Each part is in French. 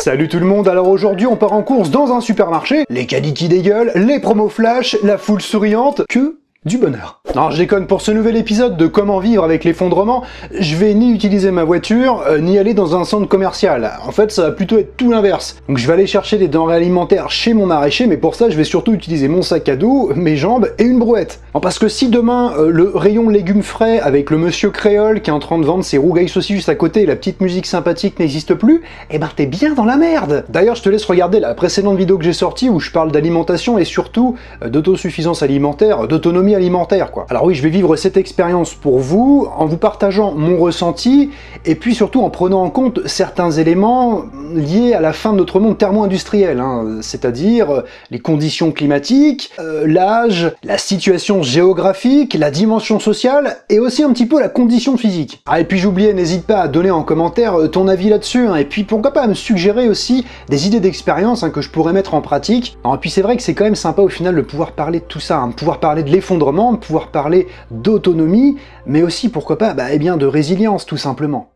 Salut tout le monde, alors aujourd'hui on part en course dans un supermarché, les caddies qui dégueulent, les promos flash, la foule souriante, que du bonheur. Non, je déconne, pour ce nouvel épisode de Comment vivre avec l'effondrement, je vais ni utiliser ma voiture, ni aller dans un centre commercial. En fait, ça va plutôt être tout l'inverse. Donc je vais aller chercher des denrées alimentaires chez mon maraîcher, mais pour ça, je vais surtout utiliser mon sac à dos, mes jambes et une brouette. Non, parce que si demain, le rayon légumes frais avec le monsieur créole qui est en train de vendre ses rougailles saucisses juste à côté et la petite musique sympathique n'existe plus, eh ben t'es bien dans la merde. D'ailleurs, je te laisse regarder la précédente vidéo que j'ai sortie où je parle d'alimentation et surtout d'autosuffisance alimentaire, d'autonomie alimentaire, quoi. Alors oui, je vais vivre cette expérience pour vous, en vous partageant mon ressenti, et puis surtout en prenant en compte certains éléments liés à la fin de notre monde thermo-industriel, hein, c'est-à-dire les conditions climatiques, l'âge, la situation géographique, la dimension sociale, et aussi un petit peu la condition physique. Ah, et puis j'oubliais, n'hésite pas à donner en commentaire ton avis là-dessus, hein, et puis pourquoi pas à me suggérer aussi des idées d'expérience que je pourrais mettre en pratique. Et puis c'est vrai que c'est quand même sympa au final de pouvoir parler de tout ça, hein, de pouvoir parler de l'effondrement, de pouvoir parler d'autonomie, mais aussi, pourquoi pas, eh bien, de résilience, tout simplement.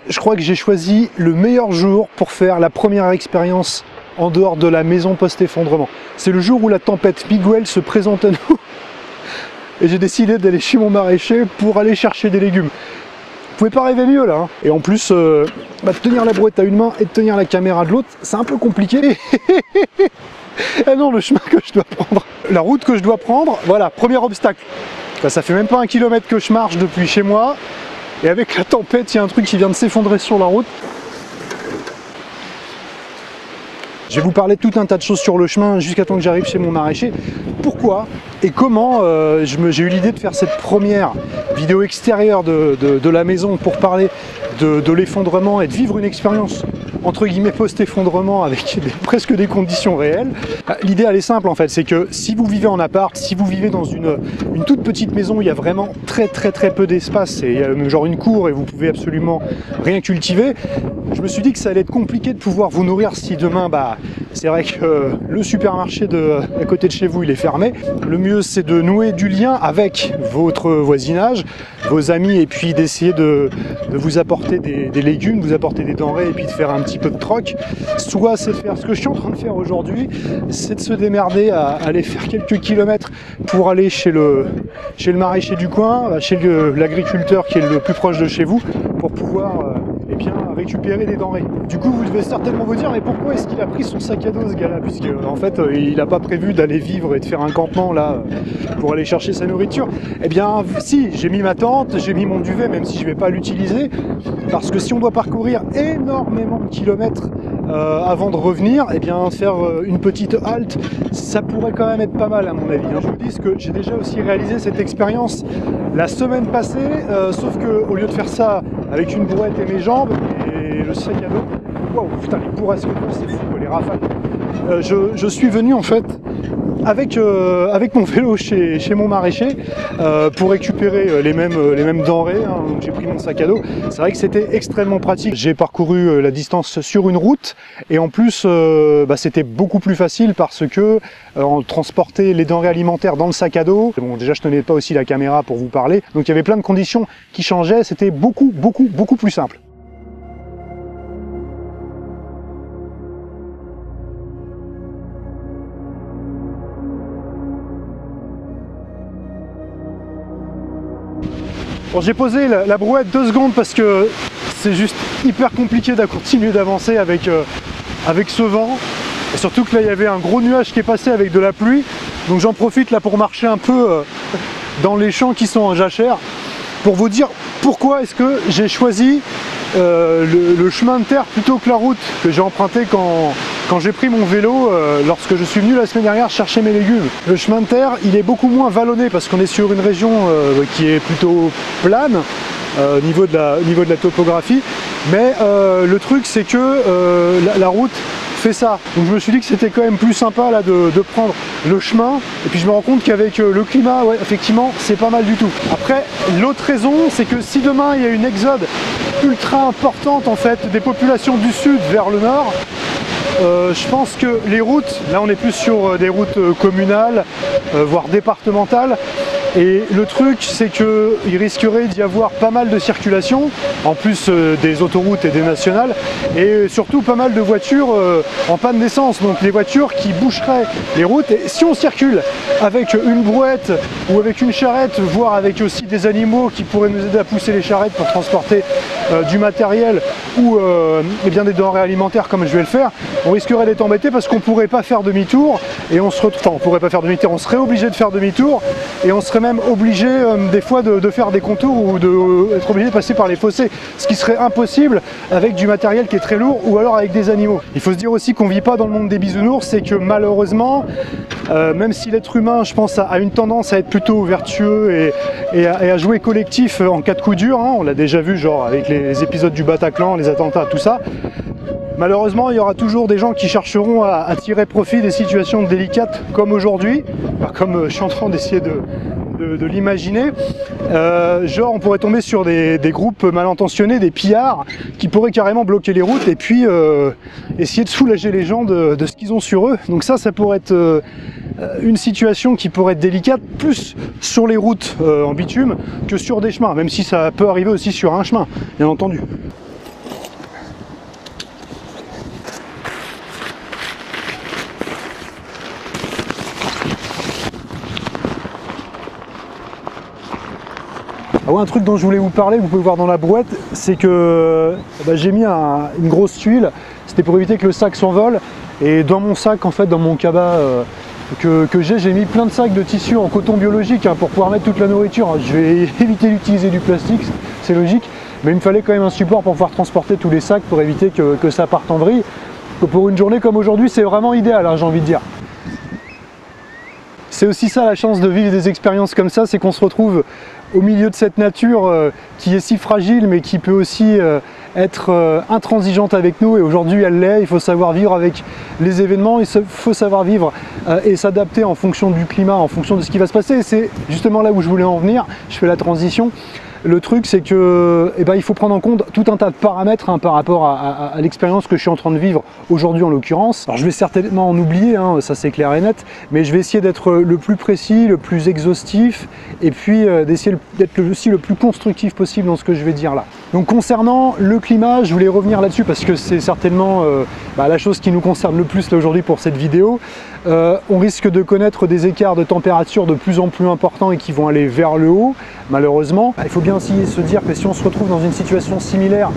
Je crois que j'ai choisi le meilleur jour pour faire la première expérience en dehors de la maison post-effondrement. C'est le jour où la tempête Miguel se présente à nous. Et j'ai décidé d'aller chez mon maraîcher pour aller chercher des légumes. Vous pouvez pas rêver mieux là, hein. Et en plus, de tenir la brouette à une main et de tenir la caméra de l'autre, c'est un peu compliqué. Ah non, le chemin que je dois prendre, la route que je dois prendre, voilà, premier obstacle. Ça fait même pas 1 kilomètre que je marche depuis chez moi. Et avec la tempête, il y a un truc qui vient de s'effondrer sur la route. Je vais vous parler de tout un tas de choses sur le chemin jusqu'à temps que j'arrive chez mon maraîcher. Pourquoi et comment j'ai eu l'idée de faire cette première vidéo extérieure de la maison pour parler de l'effondrement et de vivre une expérience entre guillemets post-effondrement avec presque des conditions réelles. L'idée elle est simple en fait, c'est que si vous vivez en appart, si vous vivez dans une toute petite maison où il y a vraiment très peu d'espace et il y a genre une cour et vous pouvez absolument rien cultiver, je me suis dit que ça allait être compliqué de pouvoir vous nourrir si demain, c'est vrai que le supermarché à côté de chez vous il est fermé. Le mieux c'est de nouer du lien avec votre voisinage, vos amis, et puis d'essayer de vous apporter des légumes, vous apporter des denrées et puis de faire un petit peu de troc. Soit c'est de faire ce que je suis en train de faire aujourd'hui, c'est de se démerder à aller faire quelques kilomètres pour aller chez le maraîcher du coin, chez l'agriculteur qui est le plus proche de chez vous, pour pouvoir récupérer des denrées. Du coup, vous devez certainement vous dire, mais pourquoi est-ce qu'il a pris son sac à dos ce gars-là, puisque en fait il n'a pas prévu d'aller vivre et de faire un campement là pour aller chercher sa nourriture. Eh bien si, j'ai mis ma tente, j'ai mis mon duvet, même si je ne vais pas l'utiliser, parce que si on doit parcourir énormément de kilomètres avant de revenir, eh bien faire une petite halte, ça pourrait quand même être pas mal à mon avis. Je vous dis que j'ai déjà aussi réalisé cette expérience la semaine passée, sauf que au lieu de faire ça avec une brouette et mes jambes et le sac à dos, waouh, putain, les bourrasques d'eau, c'est fou, les rafales. Je suis venu en fait avec mon vélo chez mon maraîcher pour récupérer les mêmes denrées, hein. Donc j'ai pris mon sac à dos. C'est vrai que c'était extrêmement pratique. J'ai parcouru la distance sur une route et en plus c'était beaucoup plus facile parce que on transportait les denrées alimentaires dans le sac à dos. Bon, déjà je tenais pas aussi la caméra pour vous parler, donc il y avait plein de conditions qui changeaient, c'était beaucoup plus simple. Bon, j'ai posé la brouette 2 secondes parce que c'est juste hyper compliqué de continuer d'avancer avec ce vent. Et surtout que là il y avait un gros nuage qui est passé avec de la pluie. Donc j'en profite là pour marcher un peu dans les champs qui sont en jachère. Pour vous dire pourquoi est-ce que j'ai choisi le chemin de terre plutôt que la route que j'ai emprunté quand j'ai pris mon vélo lorsque je suis venu la semaine dernière chercher mes légumes. Le chemin de terre il est beaucoup moins vallonné parce qu'on est sur une région qui est plutôt plane au niveau de la topographie, Mais le truc c'est que la route fait ça. Donc je me suis dit que c'était quand même plus sympa là de prendre le chemin, et puis je me rends compte qu'avec le climat, ouais, effectivement c'est pas mal du tout. Après l'autre raison c'est que si demain il y a une exode ultra importante en fait des populations du sud vers le nord, je pense que les routes, là on est plus sur des routes communales, voire départementales, et le truc c'est qu'il risquerait d'y avoir pas mal de circulation, en plus des autoroutes et des nationales, et surtout pas mal de voitures en panne d'essence, donc les voitures qui boucheraient les routes. Et si on circule avec une brouette ou avec une charrette, voire avec aussi des animaux qui pourraient nous aider à pousser les charrettes pour transporter du matériel ou eh bien des denrées alimentaires comme je vais le faire, on risquerait d'être embêté parce qu'on pourrait pas faire demi-tour, et on se retrouve, enfin on pourrait pas faire demi-tour, on serait obligé de faire demi-tour, et on serait même obligé des fois de faire des contours ou d'être obligé de passer par les fossés, ce qui serait impossible avec du matériel qui est très lourd ou alors avec des animaux. Il faut se dire aussi qu'on vit pas dans le monde des bisounours, c'est que malheureusement, même si l'être humain, je pense, a une tendance à être plutôt vertueux et à jouer collectif en cas de coup dur, hein, on l'a déjà vu genre avec les épisodes du Bataclan, les attentats, tout ça, malheureusement il y aura toujours des gens qui chercheront à tirer profit des situations délicates comme aujourd'hui, comme je suis en train d'essayer de l'imaginer. Genre on pourrait tomber sur des groupes mal intentionnés, des pillards qui pourraient carrément bloquer les routes et puis essayer de soulager les gens de ce qu'ils ont sur eux. Donc ça pourrait être une situation qui pourrait être délicate plus sur les routes en bitume que sur des chemins, même si ça peut arriver aussi sur un chemin, bien entendu. Ah ouais, un truc dont je voulais vous parler, vous pouvez voir dans la brouette, c'est que j'ai mis une grosse tuile, c'était pour éviter que le sac s'envole, et dans mon sac, en fait, dans mon cabas que j'ai mis plein de sacs de tissu en coton biologique pour pouvoir mettre toute la nourriture. Je vais éviter d'utiliser du plastique, c'est logique, mais il me fallait quand même un support pour pouvoir transporter tous les sacs pour éviter que ça parte en vrille. Pour une journée comme aujourd'hui, c'est vraiment idéal, hein, j'ai envie de dire. C'est aussi ça la chance de vivre des expériences comme ça, c'est qu'on se retrouve au milieu de cette nature qui est si fragile mais qui peut aussi être intransigeante avec nous, et aujourd'hui elle l'est. Il faut savoir vivre avec les événements, il faut savoir vivre et s'adapter en fonction du climat, en fonction de ce qui va se passer, et c'est justement là où je voulais en venir, je fais la transition. Le truc c'est que il faut prendre en compte tout un tas de paramètres par rapport à l'expérience que je suis en train de vivre aujourd'hui en l'occurrence. Alors je vais certainement en oublier, ça c'est clair et net, mais je vais essayer d'être le plus précis, le plus exhaustif, et puis d'essayer d'être aussi le plus constructif possible dans ce que je vais dire là. Donc concernant le climat, je voulais revenir là-dessus parce que c'est certainement la chose qui nous concerne le plus là aujourd'hui pour cette vidéo. On risque de connaître des écarts de température de plus en plus importants et qui vont aller vers le haut, malheureusement. Il faut bien aussi se dire que si on se retrouve dans une situation similaire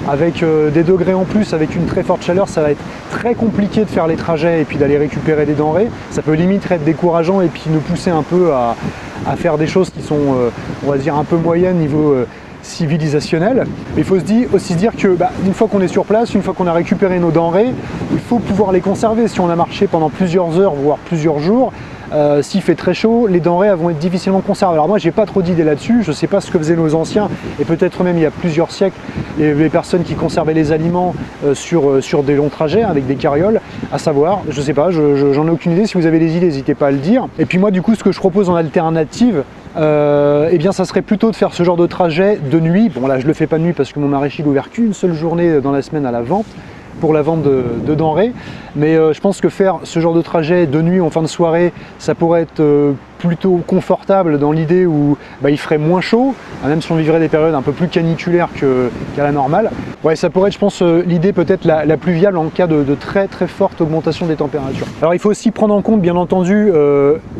avec des degrés en plus, avec une très forte chaleur, ça va être très compliqué de faire les trajets et puis d'aller récupérer des denrées. Ça peut limite être décourageant et puis nous pousser un peu à faire des choses qui sont, on va dire, un peu moyennes niveau civilisationnel. Mais il faut aussi se dire que une fois qu'on est sur place, une fois qu'on a récupéré nos denrées, il faut pouvoir les conserver. Si on a marché pendant plusieurs heures, voire plusieurs jours, s'il fait très chaud, les denrées vont être difficilement conservées. Alors moi j'ai pas trop d'idées là-dessus, je sais pas ce que faisaient nos anciens, et peut-être même il y a plusieurs siècles, les personnes qui conservaient les aliments sur des longs trajets avec des carrioles, à savoir, je sais pas, j'en ai aucune idée. Si vous avez des idées, n'hésitez pas à le dire. Et puis moi du coup ce que je propose en alternative, ça serait plutôt de faire ce genre de trajet de nuit. Bon là je le fais pas de nuit parce que mon maraîcher est ouvert qu'une seule journée dans la semaine à la vente, pour la vente de denrées, mais je pense que faire ce genre de trajet de nuit en fin de soirée, ça pourrait être plutôt confortable dans l'idée où il ferait moins chaud, même si on vivrait des périodes un peu plus caniculaires qu'à la normale. Ouais, ça pourrait être, je pense, l'idée peut-être la plus viable en cas de très très forte augmentation des températures. Alors il faut aussi prendre en compte, bien entendu,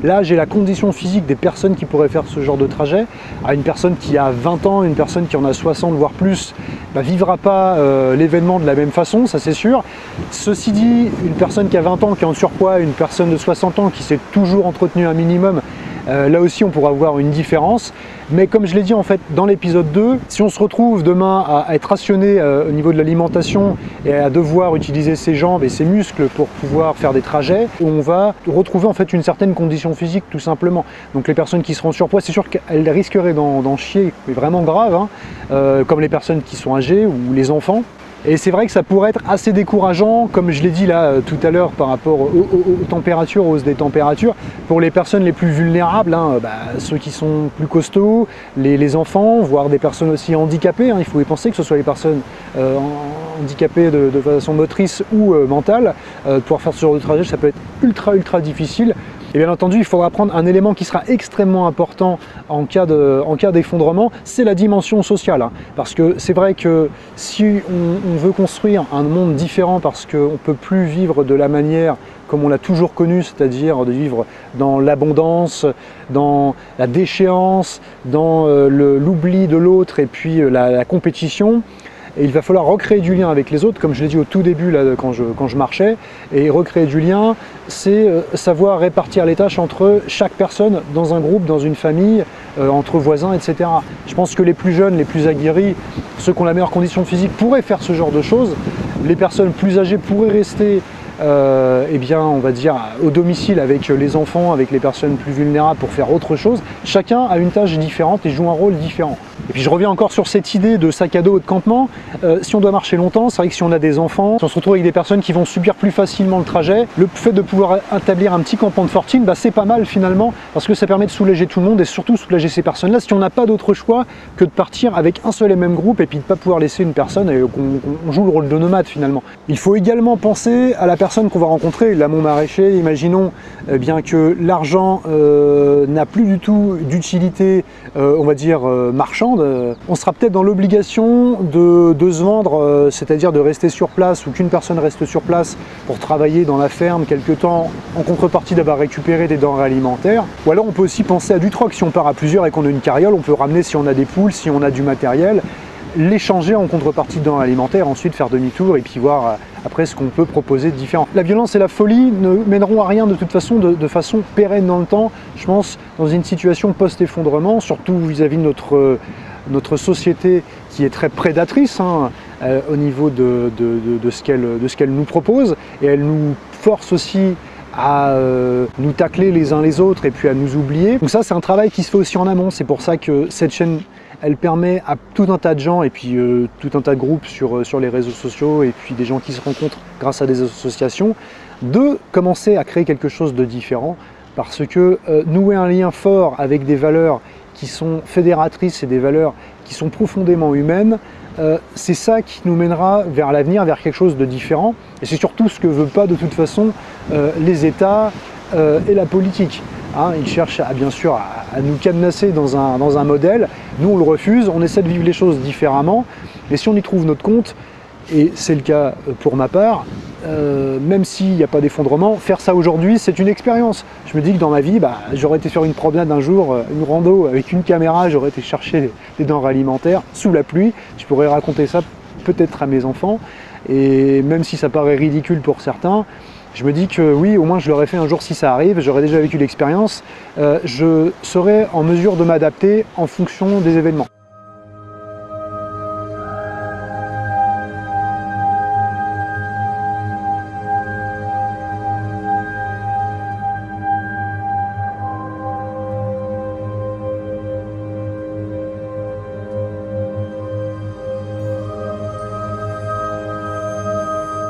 l'âge et la condition physique des personnes qui pourraient faire ce genre de trajet. Une personne qui a 20 ans, une personne qui en a 60 voire plus, vivra pas l'événement de la même façon, ça c'est sûr. Ceci dit, une personne qui a 20 ans, qui est en surpoids, une personne de 60 ans qui s'est toujours entretenue un minimum, Là aussi on pourra voir une différence, mais comme je l'ai dit en fait dans l'épisode 2, si on se retrouve demain à être rationné au niveau de l'alimentation et à devoir utiliser ses jambes et ses muscles pour pouvoir faire des trajets, on va retrouver en fait une certaine condition physique tout simplement. Donc les personnes qui seront en surpoids, c'est sûr qu'elles risqueraient d'en chier, mais vraiment grave, hein, comme les personnes qui sont âgées ou les enfants. Et c'est vrai que ça pourrait être assez décourageant, comme je l'ai dit là tout à l'heure par rapport aux températures, aux hausses des températures, pour les personnes les plus vulnérables, hein, ceux qui sont plus costauds, les enfants, voire des personnes aussi handicapées, hein, il faut y penser, que ce soit les personnes handicapées de façon motrice ou mentale, pouvoir faire ce genre de trajet, ça peut être ultra difficile. Et bien entendu, il faudra prendre un élément qui sera extrêmement important en cas d'effondrement, c'est la dimension sociale. Hein. Parce que c'est vrai que si on veut construire un monde différent, parce qu'on ne peut plus vivre de la manière comme on l'a toujours connu, c'est-à-dire de vivre dans l'abondance, dans la déchéance, dans l'oubli de l'autre et puis la compétition, et il va falloir recréer du lien avec les autres, comme je l'ai dit au tout début là, quand je marchais. Et recréer du lien, c'est savoir répartir les tâches entre chaque personne dans un groupe, dans une famille, entre voisins, etc. Je pense que les plus jeunes, les plus aguerris, ceux qui ont la meilleure condition physique pourraient faire ce genre de choses. Les personnes plus âgées pourraient rester eh bien, on va dire au domicile avec les enfants, avec les personnes plus vulnérables pour faire autre chose. Chacun a une tâche différente et joue un rôle différent. Et puis je reviens encore sur cette idée de sac à dos et de campement. Si on doit marcher longtemps, c'est vrai que si on a des enfants, si on se retrouve avec des personnes qui vont subir plus facilement le trajet, le fait de pouvoir établir un petit campement de fortune, c'est pas mal finalement, parce que ça permet de soulager tout le monde et surtout soulager ces personnes-là si on n'a pas d'autre choix que de partir avec un seul et même groupe et puis de ne pas pouvoir laisser une personne et qu'on joue le rôle de nomade finalement. Il faut également penser à la personne qu'on va rencontrer, l'amont maraîcher. Imaginons bien que l'argent n'a plus du tout d'utilité, on va dire marchande. On sera peut-être dans l'obligation de se vendre, c'est-à-dire de rester sur place ou qu'une personne reste sur place pour travailler dans la ferme quelque temps en contrepartie d'avoir récupéré des denrées alimentaires. Ou alors on peut aussi penser à du troc. Si on part à plusieurs et qu'on a une carriole, on peut ramener, si on a des poules, si on a du matériel, l'échanger en contrepartie de denrées alimentaires, ensuite faire demi-tour et puis voir après ce qu'on peut proposer de différent. La violence et la folie ne mèneront à rien de toute façon, de façon pérenne dans le temps, je pense, dans une situation post-effondrement, surtout vis-à-vis de notre société qui est très prédatrice hein, au niveau de ce qu'elle nous propose, et elle nous force aussi à nous tacler les uns les autres et puis à nous oublier. Donc ça, c'est un travail qui se fait aussi en amont. C'est pour ça que cette chaîne, elle permet à tout un tas de gens et puis tout un tas de groupes sur les réseaux sociaux et puis des gens qui se rencontrent grâce à des associations de commencer à créer quelque chose de différent, parce que nouer un lien fort avec des valeurs qui sont fédératrices et des valeurs qui sont profondément humaines, c'est ça qui nous mènera vers l'avenir, vers quelque chose de différent. Et c'est surtout ce que ne veulent pas de toute façon les États et la politique. Hein, ils cherchent bien sûr à nous cadenasser dans un modèle. Nous on le refuse, on essaie de vivre les choses différemment. Mais si on y trouve notre compte, et c'est le cas pour ma part, même s'il n'y a pas d'effondrement, faire ça aujourd'hui, c'est une expérience. Je me dis que dans ma vie, j'aurais été faire une promenade un jour, une rando avec une caméra, j'aurais été chercher des denrées alimentaires sous la pluie. Je pourrais raconter ça peut-être à mes enfants. Et même si ça paraît ridicule pour certains, je me dis que oui, au moins je l'aurais fait un jour si ça arrive, j'aurais déjà vécu l'expérience, je serais en mesure de m'adapter en fonction des événements.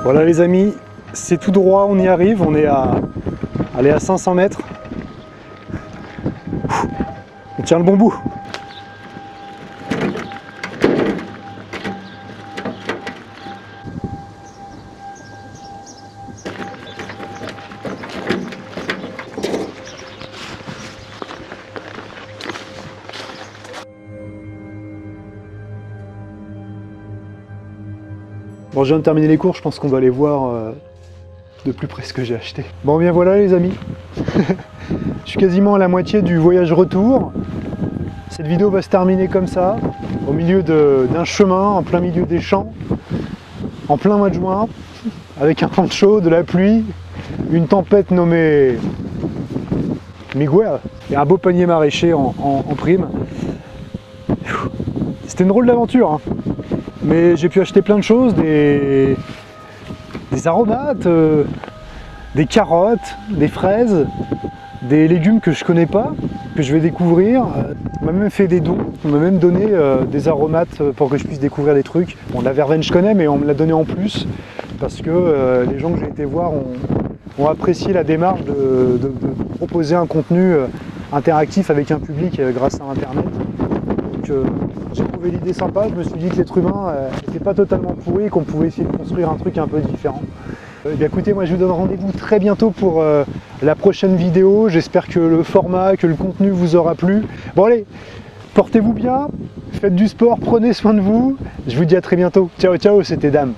Voilà les amis, c'est tout droit, on y arrive, on est à 500 mètres. On tient le bon bout. Bon, je viens de terminer les cours, je pense qu'on va aller voir de plus près ce que j'ai acheté. Bon, bien voilà les amis, je suis quasiment à la moitié du voyage retour. Cette vidéo va se terminer comme ça, au milieu d'un chemin, en plein milieu des champs, en plein mois de juin, avec un vent chaud, de la pluie, une tempête nommée Miguel. et un beau panier maraîcher en prime. C'était une drôle d'aventure, hein. Mais j'ai pu acheter plein de choses, des aromates, des carottes, des fraises, des légumes que je connais pas, que je vais découvrir. On m'a même fait des dons, on m'a même donné des aromates pour que je puisse découvrir des trucs. Bon, la verveine je connais, mais on me l'a donné en plus parce que les gens que j'ai été voir ont apprécié la démarche de proposer un contenu interactif avec un public grâce à Internet. Donc j'ai trouvé l'idée sympa, je me suis dit que l'être humain n'était pas totalement pourri et qu'on pouvait essayer de construire un truc un peu différent. Bien, écoutez, moi je vous donne rendez-vous très bientôt pour la prochaine vidéo. J'espère que le format, que le contenu vous aura plu. Bon allez, portez-vous bien, faites du sport, prenez soin de vous. Je vous dis à très bientôt. Ciao ciao, c'était Dame.